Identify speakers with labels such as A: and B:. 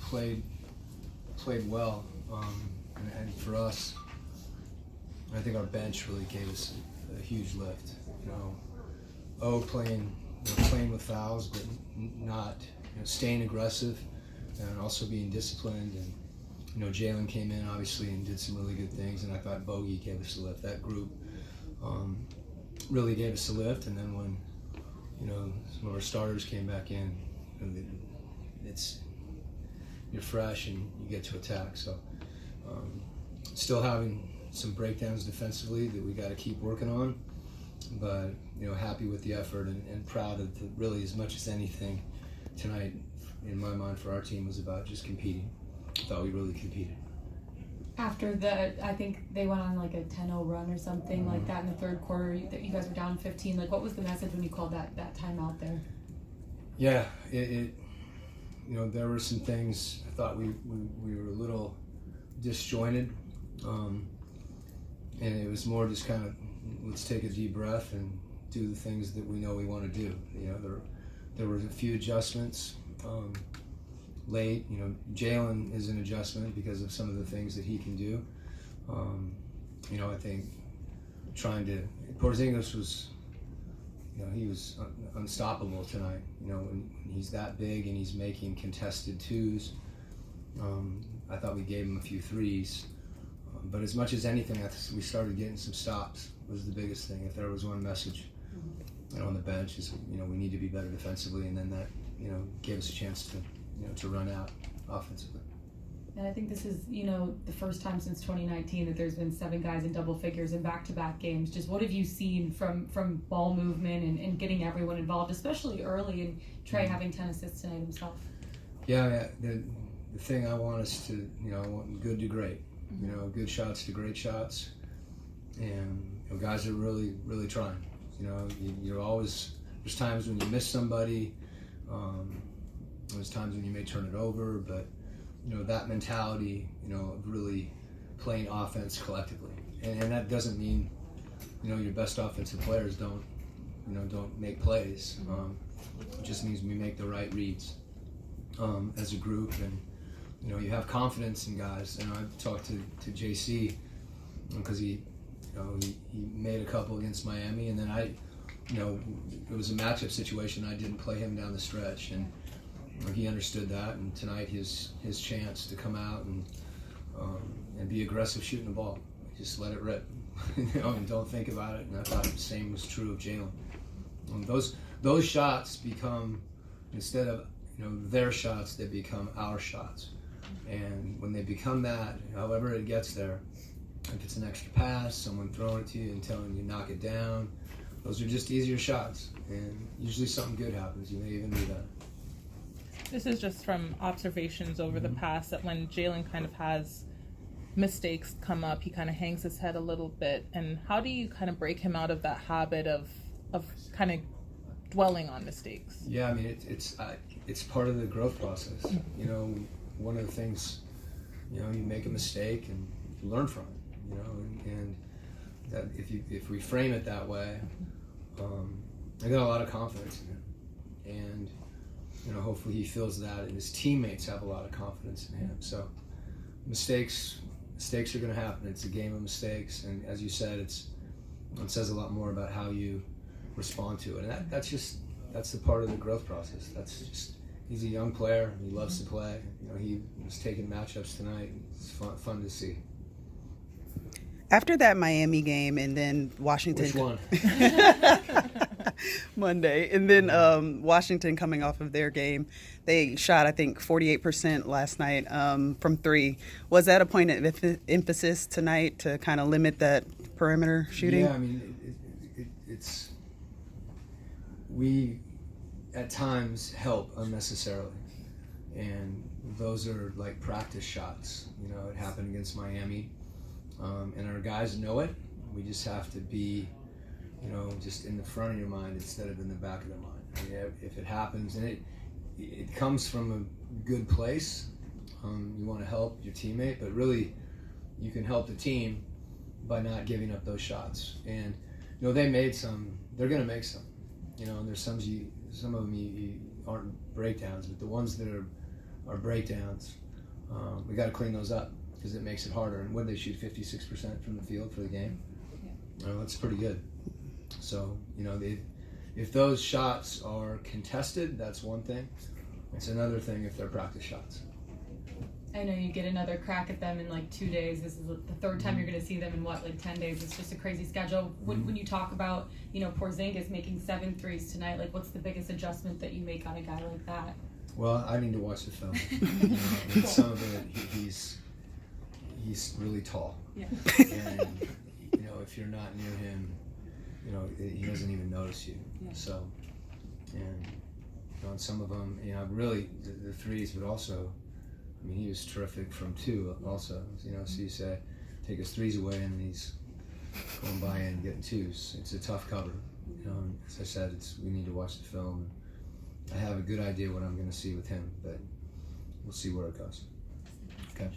A: played well, and for us, I think our bench really gave us a huge lift. Playing with fouls, but not staying aggressive, and also being disciplined. And Jalen came in obviously and did some really good things, and I thought Bogey gave us a lift. That group really gave us a lift, and then when some of our starters came back in, you're fresh and you get to attack. So still having some breakdowns defensively that we got to keep working on, but happy with the effort and proud of really, as much as anything tonight in my mind for our team was about just competing. I thought we really competed.
B: After I think they went on like a 10-0 run or something like that in the third quarter. You guys were down 15. Like, what was the message when you called that timeout there?
A: Yeah, there were some things I thought we were a little disjointed, and it was more just kind of let's take a deep breath and do the things that we know we want to do. There were a few adjustments late. Jalen is an adjustment because of some of the things that he can do. I think Porzingis was, he was unstoppable tonight. When he's that big and he's making contested twos. I thought we gave him a few threes. But as much as anything, we started getting some stops was the biggest thing. If there was one message on the bench is, we need to be better defensively, and then that, gave us a chance to run out offensively.
B: And I think this is, the first time since 2019 that there's been 7 guys in double figures in back-to-back games. Just what have you seen from ball movement and getting everyone involved, especially early, and Trey having 10 assists tonight himself?
A: Yeah. The thing I want us to, I want good to great. Good shots to great shots, and guys are really, really trying. You're always, there's times when you miss somebody, there's times when you may turn it over, but that mentality, of really playing offense collectively, and that doesn't mean your best offensive players don't make plays. It just means we make the right reads as a group, and you have confidence in guys. I've talked to JC because he made a couple against Miami, and then it was a matchup situation. I didn't play him down the stretch, and he understood that. And tonight, his chance to come out and be aggressive shooting the ball, just let it rip, and don't think about it. And I thought the same was true of Jalen. Those shots become, instead of their shots, they become our shots. And when they become that, however it gets there, if it's an extra pass, someone throwing it to you and telling you knock it down, those are just easier shots. And usually something good happens. You may even do that.
C: This is just from observations over the past, that when Jalen kind of has mistakes come up, he kind of hangs his head a little bit. And how do you kind of break him out of that habit of kind of dwelling on mistakes?
A: Yeah, I mean, it's part of the growth process. One of the things, you make a mistake and you learn from it, and that if we frame it that way, I got a lot of confidence in him, and hopefully he feels that, and his teammates have a lot of confidence in him. So mistakes are going to happen. It's a game of mistakes, and as you said, it says a lot more about how you respond to it, and that's the part of the growth process. He's a young player. He loves to play. He was taking matchups tonight. It's fun to see.
D: After that Miami game and then Washington.
A: Which one?
D: Monday. And then Washington coming off of their game. They shot, I think, 48% last night from 3. Was that a point of emphasis tonight to kind of limit that perimeter shooting?
A: Yeah, I mean, we at times help unnecessarily, and those are like practice shots. It happened against Miami, and our guys know it. We just have to be, just in the front of your mind instead of in the back of the mind. I mean, if it happens, and it comes from a good place, you want to help your teammate, but really you can help the team by not giving up those shots. And they made some. They're going to make some. And there's some of them you aren't breakdowns, but the ones that are our breakdowns. We got to clean those up because it makes it harder. And when they shoot 56% from the field for the game, that's pretty good. So, if those shots are contested, that's one thing. It's another thing if they're practice shots.
B: I know you get another crack at them in like 2 days. This is the third time you're going to see them in 10 days. It's just a crazy schedule. When you talk about, Porzingis making 7 threes tonight, like what's the biggest adjustment that you make on a guy like that?
A: Well, I need to watch the film. Some of it, he's really tall.
B: Yeah.
A: And, if you're not near him, he doesn't even notice you.
B: Yeah.
A: So, and on some of them, really the threes, but also, he was terrific from 2 also. So you say, take his threes away and he's going by and getting 2s. It's a tough cover. And as I said, we need to watch the film. I have a good idea what I'm going to see with him, but we'll see where it goes. Okay.